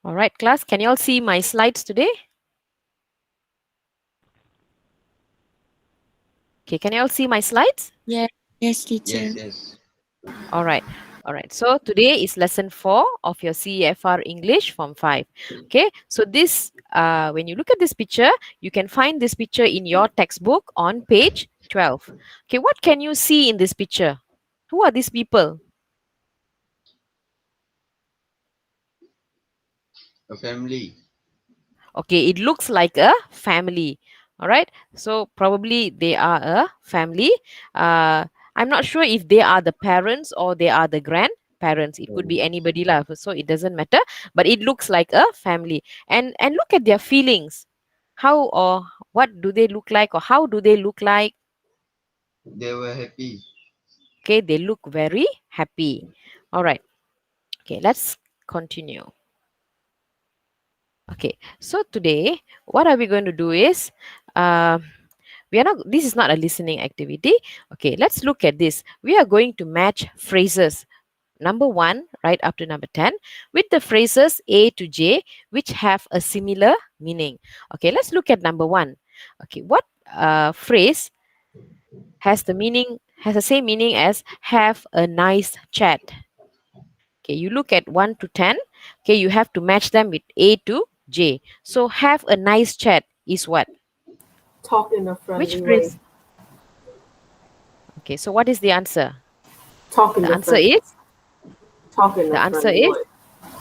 All right, class, can you all see my slides today? Okay, can you all see my slides? Yes, yes, Yes, teacher. yes. All right. All right. So today is lesson 4 of your CEFR English Form 5. Okay. So this, when you look at this picture, you can find this picture in your textbook on page 12. Okay. What can you see in this picture? Who are these people? A family. Okay. It looks like a family. All right. So probably they are a family. Uh, I'm not sure if they are the parents or they are the grandparents. It could be anybody lah. So it doesn't matter. But it looks like a family. And look at their feelings. How or what do they look like, or how do they look like? They were happy. Okay, they look very happy. All right. Okay, let's continue. Okay, so today what are we going to do is, uh, we are not, this is not a listening activity. Okay, let's look at this. We are going to match phrases number 1 right up to number 10 with the phrases A to J which have a similar meaning. Okay, let's look at number 1. Okay, what phrase has the same meaning as have a nice chat? Okay, you look at 1 to 10. Okay, you have to match them with A to J. So have a nice chat is what? Talk in a Which friendly way. phrase? Okay, so what is the answer? Talk in The the answer friend. is Talk in the a answer friendly is way.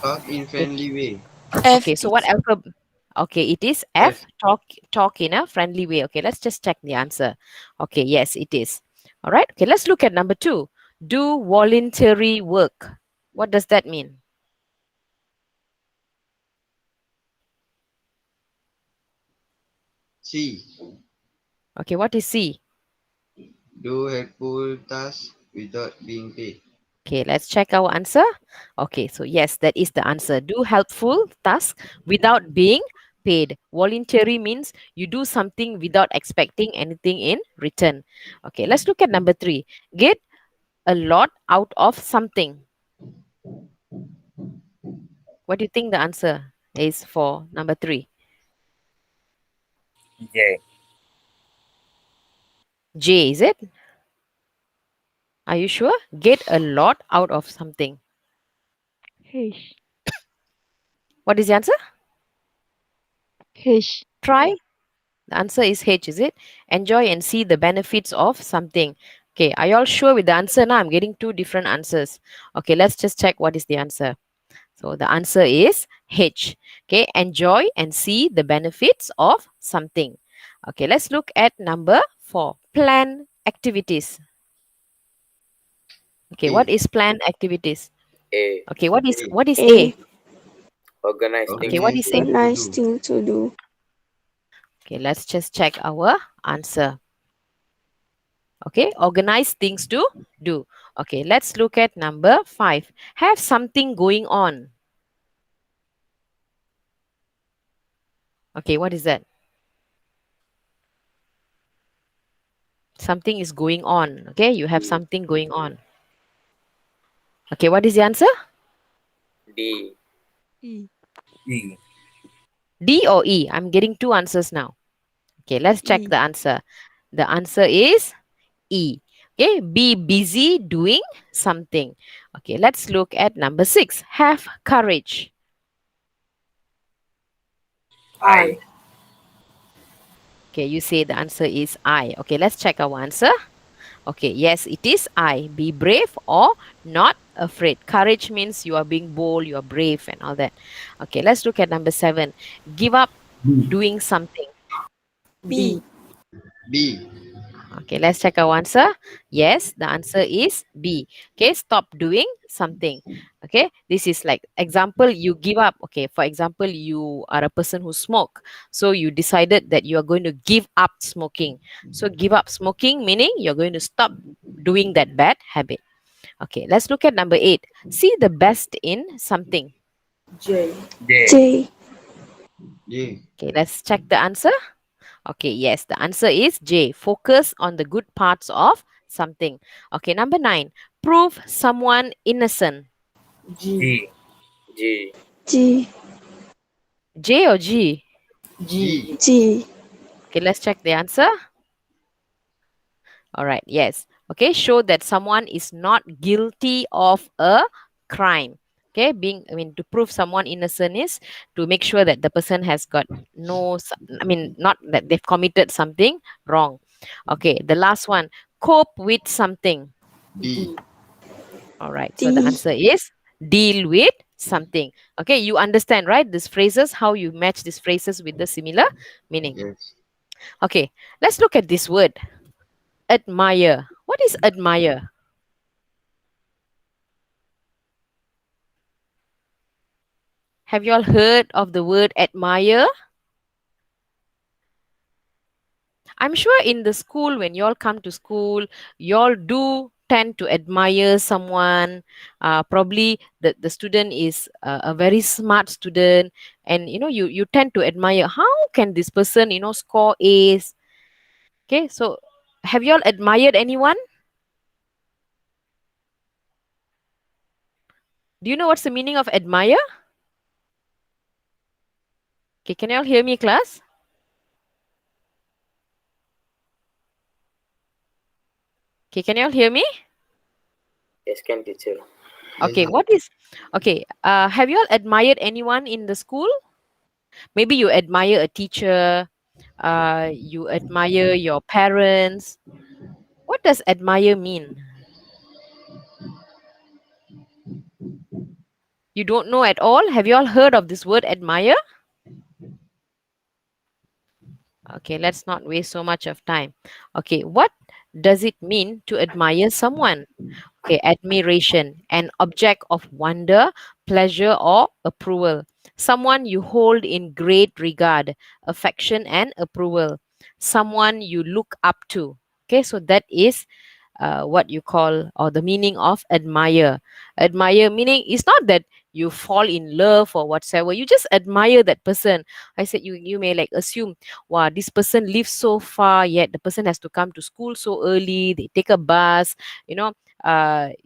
Talk in okay. friendly way. F, Okay, so what teacher. alphabet? Okay, it is F. F. Talk in a friendly way. Okay, let's just check the answer. Okay, yes, it is. All right. Okay, let's look at number 2. Do voluntary work. What does that mean? C. Okay, what is C? Do helpful task without being paid. Okay, let's check our answer. Okay, so yes, that is the answer. Do helpful task without being paid. Voluntary means you do something without expecting anything in return. Okay, let's look at number 3. Get a lot out of something. What do you think the answer is for number 3? J. J, is it? Are you sure? Get a lot out of something. H. What is the answer? H. Try. The answer is H, is it? Enjoy and see the benefits of something. Okay, are you all sure with the answer now? I'm getting 2 different answers. Okay, let's just check what is the answer. So the answer is H. Okay, enjoy and see the benefits of something. Okay, let's look at number 4. Plan activities. Okay, what A. is plan activities? A. Okay, what is A. what is A? A, Organize Okay, things what to is Organize do. a A? things to nice do. thing to do. Okay, let's just check our answer. Okay, organize things to do. Okay, let's look at number 5. Have something going on. Okay, what is that? Something is going on. Okay, you have something going on. Okay, what is the answer? D. E. E. D or E? I'm getting 2 answers now. Okay, let's check E. the answer. The answer is E. Okay, be busy doing something. Okay, let's look at number 6. Have courage. I. I. Okay, you say the answer is I. Okay, let's check our answer. Okay, yes, it is I. Be brave or not afraid. Courage means you are being bold, you are brave, and all that. Okay, let's look at number 7. Give up doing something. B, B. B. Okay, let's check our answer. Yes, the answer is B. Okay, stop doing something. Okay, this is like example, you give up. Okay, for example, you are a person who smoke. So you decided that you are going to give up smoking. So give up smoking meaning you're going to stop doing that bad habit. Okay, let's look at number 8. See the best in something. J. J. J, J. Okay, let's check the answer. Okay, yes, the answer is J. Focus on the good parts of something. Okay, number 9. Prove someone innocent. G. G. G. G, J or G? G. G. Okay, let's check the answer. All right, yes. Okay, show that someone is not guilty of a crime. Okay, to prove someone innocent is to make sure that the person has got not that they've committed something wrong. Okay, the last one, cope with something. D. All right, so the D. answer is deal with something. Okay, you understand, right? These phrases, how you match these phrases with the similar meaning. Yes. Okay, let's look at this word, admire. What is admire? Have you all heard of the word admire? I'm sure in the school, when you all come to school, you all do tend to admire someone. Probably the student is a very smart student, and you tend to admire how can this person score A's. Okay, so have you all admired anyone? Do you know what's the meaning of admire? Okay, can you all hear me, class? Okay, can you all hear me? Yes, can teacher. Okay, Yes. have you all admired anyone in the school? Maybe you admire a teacher, you admire your parents. What does admire mean? You don't know at all? Have you all heard of this word admire? Okay, let's not waste so much of time. Okay, what does it mean to admire someone? Okay, admiration, an object of wonder, pleasure, or approval. Someone you hold in great regard, affection, and approval. Someone you look up to. Okay, so that is what you call, or the meaning of admire. Admire meaning it's not that you fall in love or whatsoever. You just admire that person. I said you may like assume, wow, this person lives so far, yet the person has to come to school so early. They take a bus, he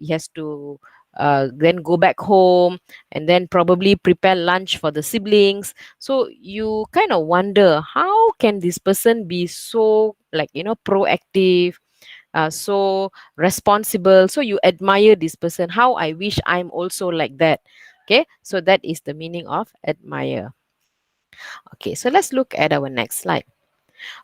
has to then go back home and then probably prepare lunch for the siblings. So you kind of wonder, how can this person be so proactive, so responsible? So you admire this person. How I wish I'm also like that. Okay, so that is the meaning of admire. Okay, so let's look at our next slide.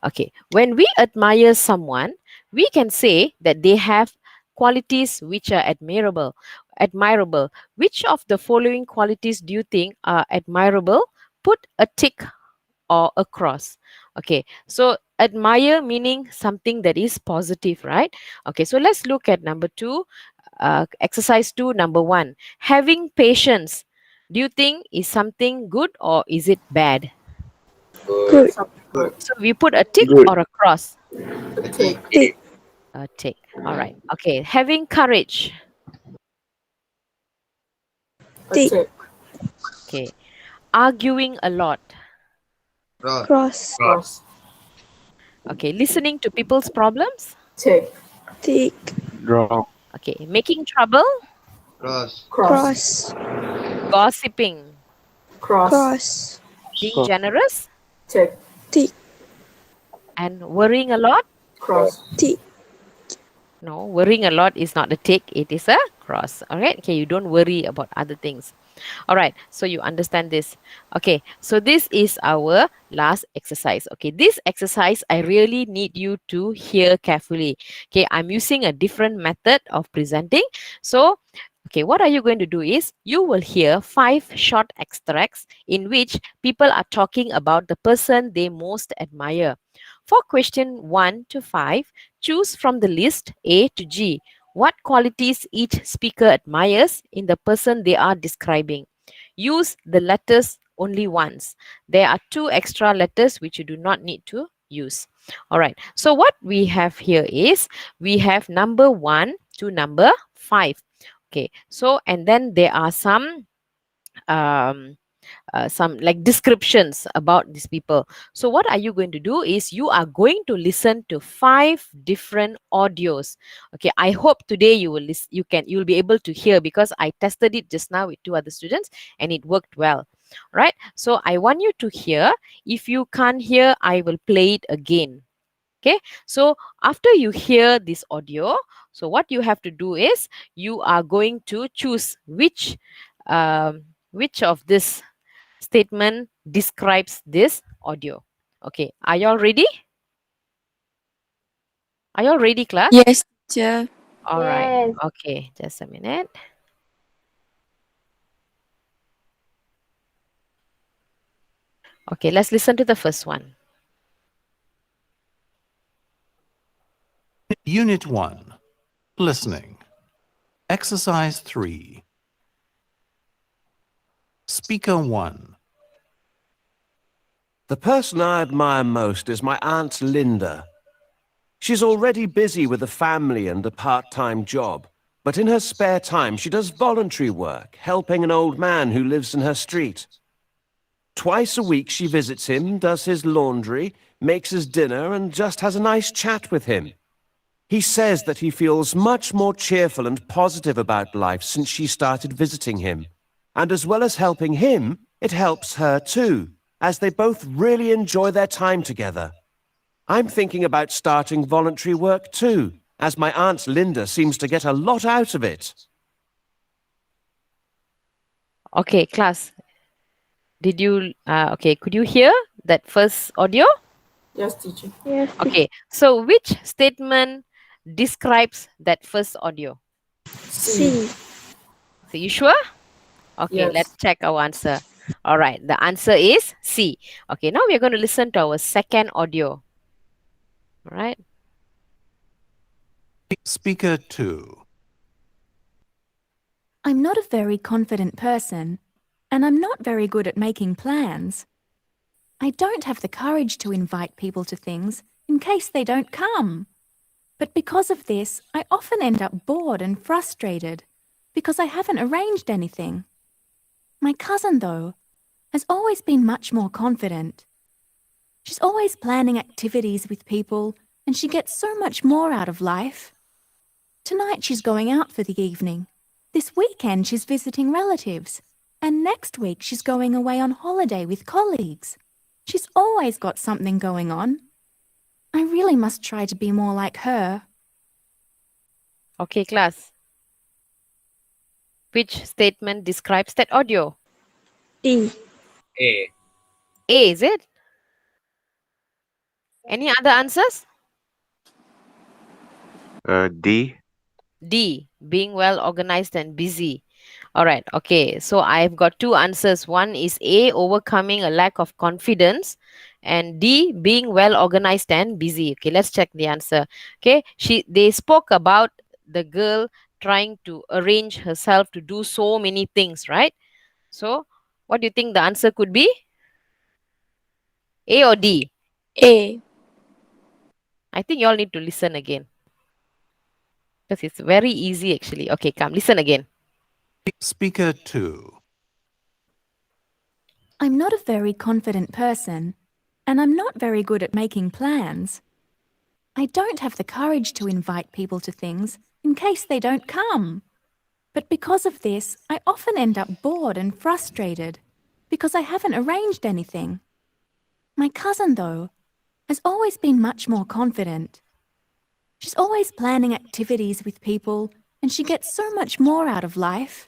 Okay, when we admire someone, we can say that they have qualities which are admirable. Admirable. Which of the following qualities do you think are admirable? Put a tick or a cross. Okay, so admire meaning something that is positive, right? Okay, so let's look at number 2, exercise 2, number 1. Having patience. Do you think is something good or is it bad? Good. Good. Something Good. good. So we put a tick Good. or a cross? A tick. Tick. A tick. All right. Okay, having courage. A Tick. tick. Okay, arguing a lot. Cross. Cross. Cross. Okay, listening to people's problems. Tick. Tick. Wrong. Okay, making trouble. Cross. Cross. Cross. Gossiping. Cross. Cross. Being Cross. generous. Tick. Tick. And worrying a lot. Cross. Tick. No, worrying a lot is not a tick, it is a cross. All right, okay, you don't worry about other things. All right, so you understand this. Okay, so this is our last exercise. Okay, this exercise I really need you to hear carefully. Okay, I'm using a different method of presenting. So okay, what are you going to do is you will hear 5 short extracts in which people are talking about the person they most admire. For question 1 to 5, choose from the list A to G what qualities each speaker admires in the person they are describing. Use the letters only once. There are 2 extra letters which you do not need to use. All right. So what we have here is we have number 1 to number 5. Okay. So and then there are um some like descriptions about these people. So what are you going to do is you are going to listen to 5 different audios. Okay, I hope today you will listen, you'll be able to hear, because I tested it just now with 2 other students and it worked well. Right? So I want you to hear. If you can't hear, I will play it again. Okay, so after you hear this audio, so what you have to do is you are going to choose which of this statement describes this audio. Okay, are y'all ready? Are y'all ready, class? Yes, teacher. All right. Yes. Okay, just a minute. Okay, let's listen to the first one. Unit 1. Listening. Exercise 3. Speaker 1. The person I admire most is my Aunt Linda. She's already busy with a family and a part-time job, but in her spare time she does voluntary work, helping an old man who lives in her street. Twice a week she visits him, does his laundry, makes his dinner, and just has a nice chat with him. He says that he feels much more cheerful and positive about life since she started visiting him. And as well as helping him, it helps her too, as they both really enjoy their time together. I'm thinking about starting voluntary work too, as my Aunt Linda seems to get a lot out of it. Okay, class. Did you okay, could you hear that first audio? Yes, teacher. Yes. Okay, so which statement describes that first audio? C. So you sure? Okay, Yes. let's check our answer. All right, the answer is C. Okay, now we are going to listen to our second audio. All right. Speaker 2. I'm not a very confident person, and I'm not very good at making plans. I don't have the courage to invite people to things in case they don't come. But because of this, I often end up bored and frustrated because I haven't arranged anything. My cousin, though, has always been much more confident. She's always planning activities with people, and she gets so much more out of life. Tonight she's going out for the evening. This weekend she's visiting relatives. And next week she's going away on holiday with colleagues. She's always got something going on. I really must try to be more like her. Okay, class. Which statement describes that audio? D. A. A, is it? Any other answers? D. D, being well organized and busy. All right, okay. So I've got two answers. One is A, overcoming a lack of confidence, and D, being well organized and busy. Okay, let's check the answer. Okay, they spoke about the girl trying to arrange herself to do so many things, right? So what do you think the answer could be? A or D? A. I think you all need to listen again. Because it's very easy actually. Okay, come, listen again. Speaker 2. I'm not a very confident person, and I'm not very good at making plans. I don't have the courage to invite people to things in case they don't come. But because of this, I often end up bored and frustrated because I haven't arranged anything. My cousin, though, has always been much more confident. She's always planning activities with people, and she gets so much more out of life.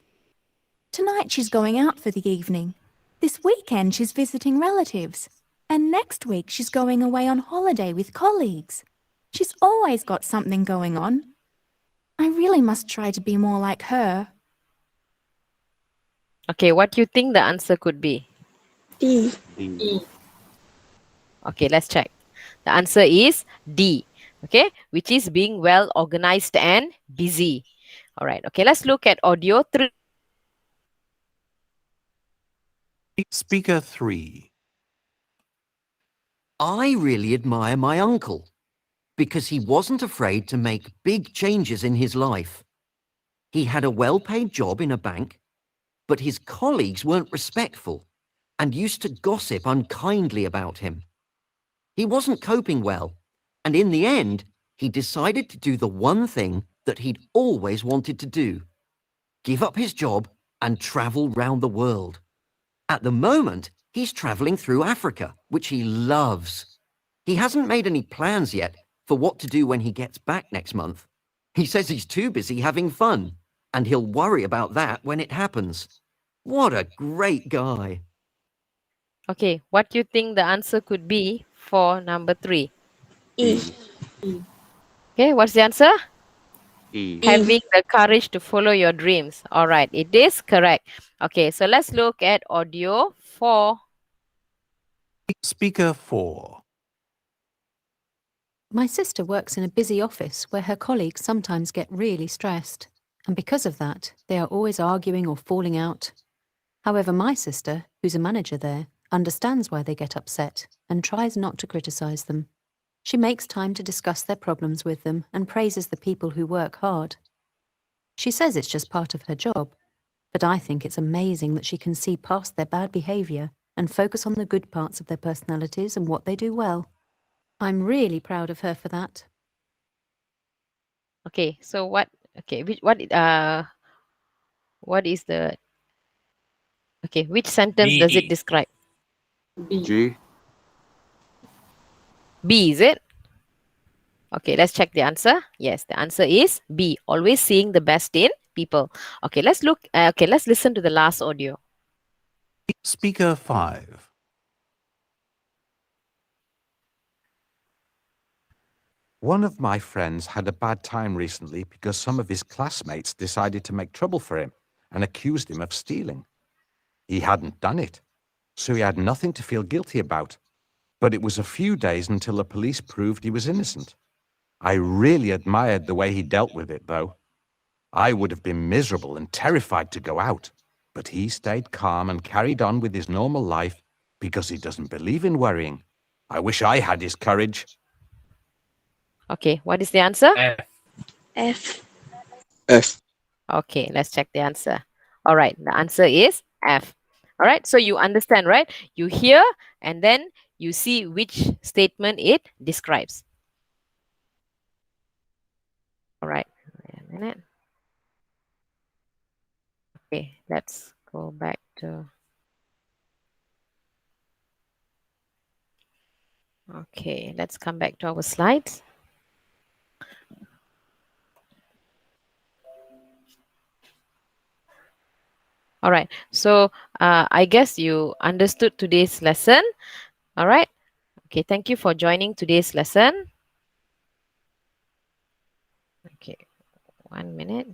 Tonight she's going out for the evening. This weekend she's visiting relatives. And next week she's going away on holiday with colleagues. She's always got something going on. I really must try to be more like her. Okay, what do you think the answer could be? D. D. Okay, let's check. The answer is D. Okay, which is being well organized and busy. All right, okay, let's look at audio 3. Speaker 3. I really admire my uncle because he wasn't afraid to make big changes in his life. He had a well-paid job in a bank, but his colleagues weren't respectful and used to gossip unkindly about him. He wasn't coping well, and in the end, he decided to do the one thing that he'd always wanted to do: give up his job and travel round the world. At the moment, he's traveling through Africa, which he loves. He hasn't made any plans yet for what to do when he gets back next month. He says he's too busy having fun, and he'll worry about that when it happens. What a great guy. Okay, what do you think the answer could be for number 3? E. Okay, what's the answer? E. Having the courage to follow your dreams. All right, it is correct. Okay, so let's look at audio 4. Speaker 4. My sister works in a busy office where her colleagues sometimes get really stressed, and because of that, they are always arguing or falling out. However, my sister, who's a manager there, understands why they get upset and tries not to criticize them. She makes time to discuss their problems with them and praises the people who work hard. She says it's just part of her job, but I think it's amazing that she can see past their bad behavior and focus on the good parts of their personalities and what they do well. I'm really proud of her for that. Okay, so what is the which sentence does it describe? B. G. B, is it? Okay, let's check the answer. Yes, the answer is B. Always seeing the best in people. Okay, let's listen to the last audio. Speaker 5. One of my friends had a bad time recently because some of his classmates decided to make trouble for him and accused him of stealing. He hadn't done it, so he had nothing to feel guilty about. But it was a few days until the police proved he was innocent. I really admired the way he dealt with it, though. I would have been miserable and terrified to go out, but he stayed calm and carried on with his normal life because he doesn't believe in worrying. I wish I had his courage. Okay, what is the answer? F. F. Okay, let's check the answer. All right, the answer is F. All right, so you understand, right? You hear and then you see which statement it describes. All right, wait a minute. Okay, let's go back to. Okay, let's come back to our slides. All right, so I guess you understood today's lesson. All right. Okay, thank you for joining today's lesson. Okay, 1 minute.